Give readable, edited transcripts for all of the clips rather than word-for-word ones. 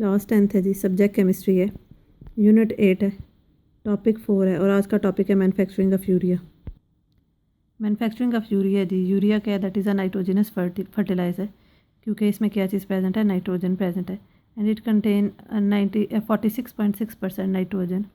Class 10th है जी, subject chemistry है, unit 8 है, टॉपिक 4 है और आज का टॉपिक है manufacturing of urea. Manufacturing of urea जी, यूरिया क्या है? That is a nitrogenous fertiliser, क्योंकि इसमें क्या चीज़ प्रेजेंट है? नाइट्रोजन प्रेजेंट है एंड इट कंटेन 46.6% नाइट्रोजन।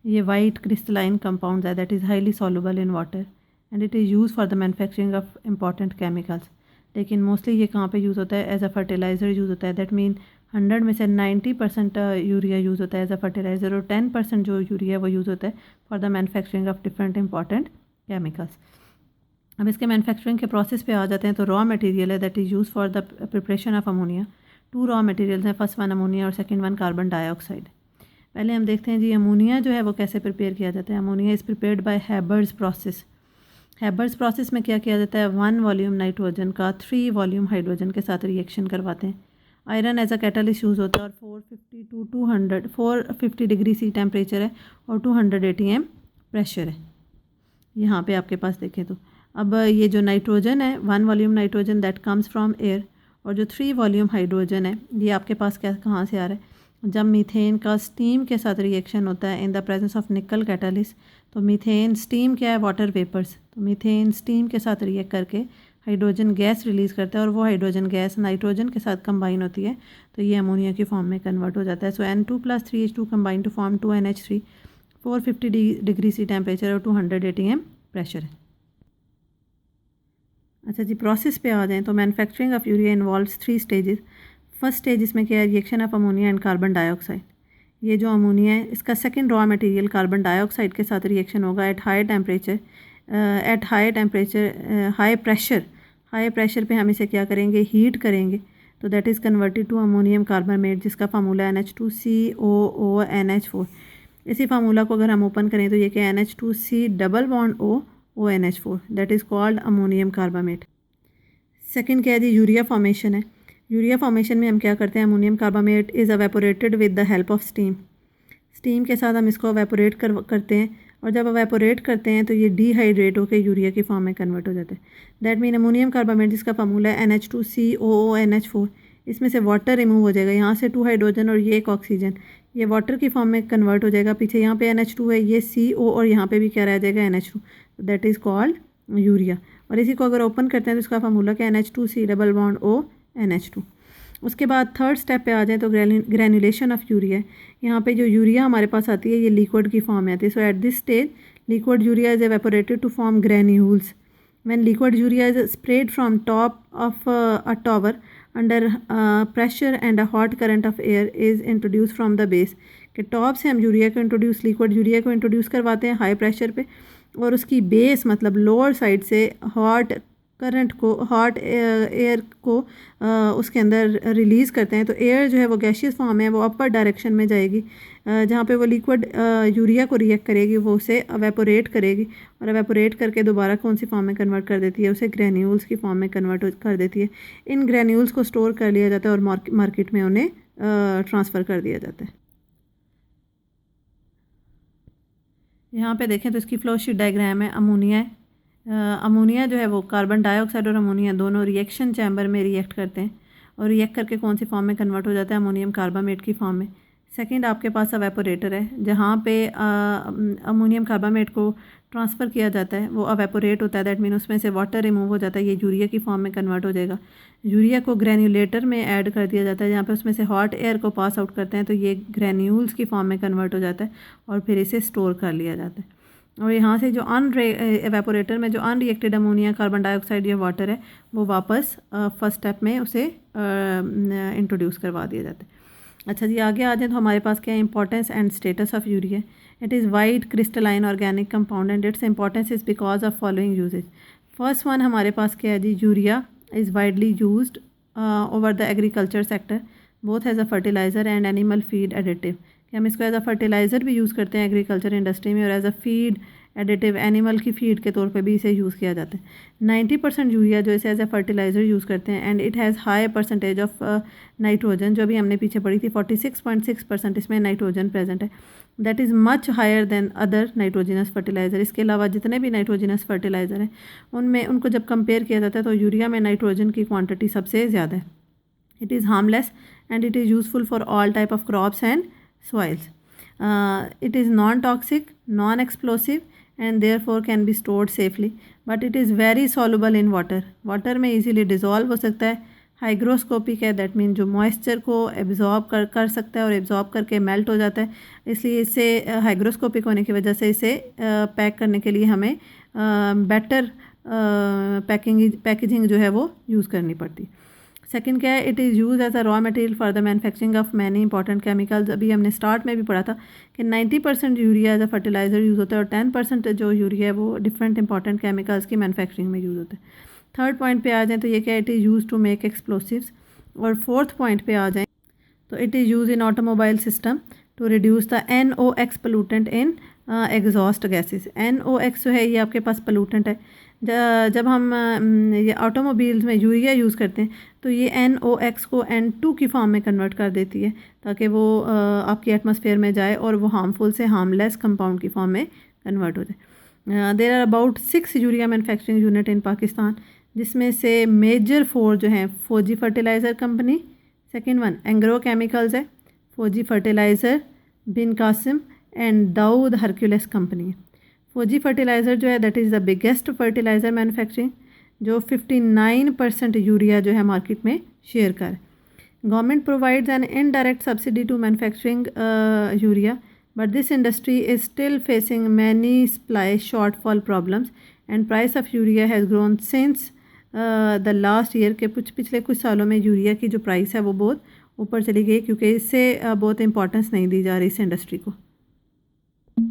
ये वाइट क्रिस्टलाइन कंपाउंड है that is highly soluble in water and it is use for the manufacturing of important chemicals. लेकिन mostly ये कहाँ पे यूज़ होता है? एज अ फर्टिलाइज़र यूज़ होता है। दैट मीन 100 में से 90% यूरिया यूज़ होता है एज अ फर्टिलाइज़र और 10% जो यूरिया वो यूज़ होता है for the manufacturing of different important chemicals. अब इसके मैन्युफैक्चरिंग के प्रोसेस पे आ जाते हैं तो रॉ मटेरियल है that is use for the preparation of ammonia. 2 raw materials हैं, फर्स्ट वन अमोनिया और सेकंड वन कार्बन डाइऑक्साइड। पहले हम देखते हैं जी अमोनिया जो है वो कैसे प्रिपेयर किया जाता है। Ammonia is prepared by Haber's process. Haber's process में क्या किया जाता है? 1 वॉल्यूम नाइट्रोजन का 3 वॉल्यूम हाइड्रोजन के साथ रिएक्शन करवाते हैं। Iron as a catalyst use होता है और 450 डिग्री सी टेम्परेचर है और 200 ATM प्रेशर है। यहाँ पे आपके पास देखें तो अब ये जो नाइट्रोजन है 1 volume nitrogen that comes from air और जो 3 वॉल्यूम हाइड्रोजन है ये आपके पास क्या कहाँ से आ रहा है? जब मीथेन का स्टीम के साथ रिएक्शन होता है in the presence of nickel catalyst, तो मीथेन स्टीम क्या है? Water vapours. तो मीथेन स्टीम के साथ रिएक्ट करके हाइड्रोजन गैस रिलीज़ करता है और वो हाइड्रोजन गैस नाइट्रोजन के साथ कंबाइन होती है तो ये अमोनिया की फॉर्म में कन्वर्ट हो जाता है। So N2+3H2 combine to form 2NH3, 450 degree C temperature और 200 ATM प्रेशर है। अच्छा जी, प्रोसेस पे आ जाएँ तो manufacturing of urea involves 3 stages. First stage इसमें क्या है? Reaction of ammonia and carbon dioxide. ये जो अमोनिया है इसका second raw material carbon dioxide के साथ रिएक्शन होगा at high temperature, high pressure पे हम इसे क्या करेंगे? हीट करेंगे तो that is converted to ammonium carbamate जिसका फार्मूला NH2COONH4। इसी फार्मूला को अगर हम ओपन करें तो ये क्या? NH2C double bond ONH4 that is called ammonium carbamate. Second क्या है जी? यूरिया फॉर्मेशन है। यूरिया फॉर्मेशन में हम क्या करते हैं? Ammonium carbamate is evaporated with the help of steam. Steam के साथ हम इसको एवेपोरेट करते हैं और जब एवेपोरेट करते हैं तो ये डिहाइड्रेट होकर यूरिया की फॉर्म में कन्वर्ट हो जाता है। दैट मीन अमोनियम कार्बामेट जिसका फार्मूला है NH2COONH4, इसमें से वाटर रिमूव हो जाएगा, यहाँ से 2 हाइड्रोजन और ये एक ऑक्सीजन, ये वाटर की फॉर्म में कन्वर्ट हो जाएगा। पीछे यहाँ पे NH2 है, ये CO और यहाँ पे भी क्या रह जाएगा? NH2, that is called urea. और इसी को अगर ओपन करते हैं तो इसका फार्मूला क्या? NH2C double bond ONH2। उसके बाद थर्ड स्टेप पे आ जाए तो ग्रैनुलेशन ऑफ यूरिया। यहाँ पे जो यूरिया हमारे पास आती है ये लिक्विड की फॉर्म में आती है। So at this stage liquid urea is evaporated to form granules. When liquid urea is spread from top of a tower under pressure and a hot current of air is introduce from the base. कि top से हम urea को liquid urea को introduce करवाते हैं high pressure पे और उसकी बेस मतलब लोअर साइड से हॉट एयर को उसके अंदर रिलीज़ करते हैं। तो एयर जो है वो गैशियस फॉर्म है, वो अपर डायरेक्शन में जाएगी, जहाँ पे वो लिक्विड यूरिया को रिएक्ट करेगी, वो उसे एवेपोरेट करेगी और एवेपोरेट करके दोबारा कौन सी फॉर्म में कन्वर्ट कर देती है? उसे ग्रैन्यूल्स की फॉर्म में कन्वर्ट कर देती है। इन ग्रैन्यूल्स को स्टोर कर लिया जाता है और मार्केट में उन्हें ट्रांसफ़र कर दिया जाता है। यहाँ पे देखें तो इसकी फ्लो शीट डायग्राम है। अमोनिया है, अमोनिया जो है वो कार्बन डाइऑक्साइड और अमोनिया दोनों रिएक्शन चैम्बर में रिएक्ट करते हैं और रिएक्ट करके कौन सी फॉर्म में कन्वर्ट हो जाता है? अमोनियम कार्बामेट की फॉर्म में। सेकंड आपके पास एवेपोरेटर है जहाँ पे अमोनियम कार्बामेट को ट्रांसफ़र किया जाता है, वो एवेपोरेट होता है। दैट मीन उसमें से वाटर रिमूव हो जाता है, ये यूरिया की फॉर्म में कन्वर्ट हो जाएगा। यूरिया को ग्रैन्युलेटर में ऐड कर दिया जाता है जहाँ पे उसमें से हॉट एयर को पास आउट करते हैं तो ये ग्रैन्यूल्स की फॉर्म में कन्वर्ट हो जाता है और फिर इसे स्टोर कर लिया जाता है। और यहाँ से जो एवेपोरेटर में जो अनरिएक्टेड अमोनिया कार्बन डाइऑक्साइड या वाटर है वो वापस फर्स्ट स्टेप में उसे इंट्रोड्यूस करवा दिया जाता है। अच्छा जी, आगे आ जाए तो हमारे पास क्या है? Importance and status of urea. It is white crystalline organic compound and its importance is because of following usages. First one हमारे पास क्या है जी? Urea is widely used over the agriculture sector both as a fertiliser and animal feed additive. कि हम इसको as a fertiliser भी use करते हैं एग्रीकल्चर इंडस्ट्री में और as a feed additive animal की फीड के तौर पे भी इसे यूज़ किया जाता है। 90% यूरिया जो इसे एज अ फर्टिलाइज़र यूज़ करते हैं and it has high percentage of nitrogen, जो भी हमने पीछे पढ़ी थी 46.6% इसमें नाइट्रोजन प्रेजेंट है। That is much higher than other nitrogenous fertiliser. इसके अलावा जितने भी नाइट्रोजिनस फर्टिलाइज़र हैं उनमें उनको जब कंपेयर किया जाता है तो यूरिया में नाइट्रोजन की क्वान्टिटी सबसे ज़्यादा है। It is harmless and it is useful for all type of crops and soils. It is non-toxic, non-explosive and therefore can be stored safely. But it is very soluble in water. Water में easily dissolve हो सकता है. Hygroscopic है, that mean जो moisture को absorb कर सकता है और एब्जॉर्ब करके मेल्ट हो जाता है. इसलिए इसे हाइग्रोस्कोपिक होने की वजह से इसे पैक करने के लिए हमें बेटर पैकेजिंग जो है वो यूज़ करनी पड़ती. सेकंड क्या है, it is use as a raw material for the manufacturing of many important chemicals. अभी हमने स्टार्ट में भी पढ़ा था कि 90% urea as a fertiliser use होता है और 10% जो यूरिया है वो डिफरेंट इंपॉर्टेंट केमिकल्स की मैन्युफैक्चरिंग में यूज़ होता है. थर्ड पॉइंट पे आ जाएँ तो ये क्या, it is use to make explosives. और फोर्थ पॉइंट पे आ जाएँ तो it is use in automobile system to reduce the NOx pollutant in exhaust gases. NOx जो है ये आपके पास पोल्यूटेंट है. जब हम ये ऑटोमोबाइल्स में यूरिया यूज़ करते हैं तो ये NOx को N2 की फॉर्म में कन्वर्ट कर देती है ताकि वो आपकी एटमॉस्फेयर में जाए और वो हार्मफुल से हार्मलेस कंपाउंड की फॉर्म में कन्वर्ट हो जाए. There are about 6 urea manufacturing unit in Pakistan, जिसमें से मेजर 4 जो हैं Fauji Fertilizer Company, second one Engro Chemicals है, Fauji Fertilizer, Bin Qasim and Dawood Hercules Company. Fauji Fertilizer जो है that is the biggest fertiliser manufacturing, जो 59% यूरिया जो है मार्केट में शेयर कर. Government provides an indirect subsidy to manufacturing urea, but this industry is still facing many supply shortfall problems and price of urea has grown since the last year. के पिछले कुछ सालों में urea की जो price है वो बहुत ऊपर चली गई क्योंकि इससे बहुत इंपॉर्टेंस नहीं दी जा रही इस इंडस्ट्री को.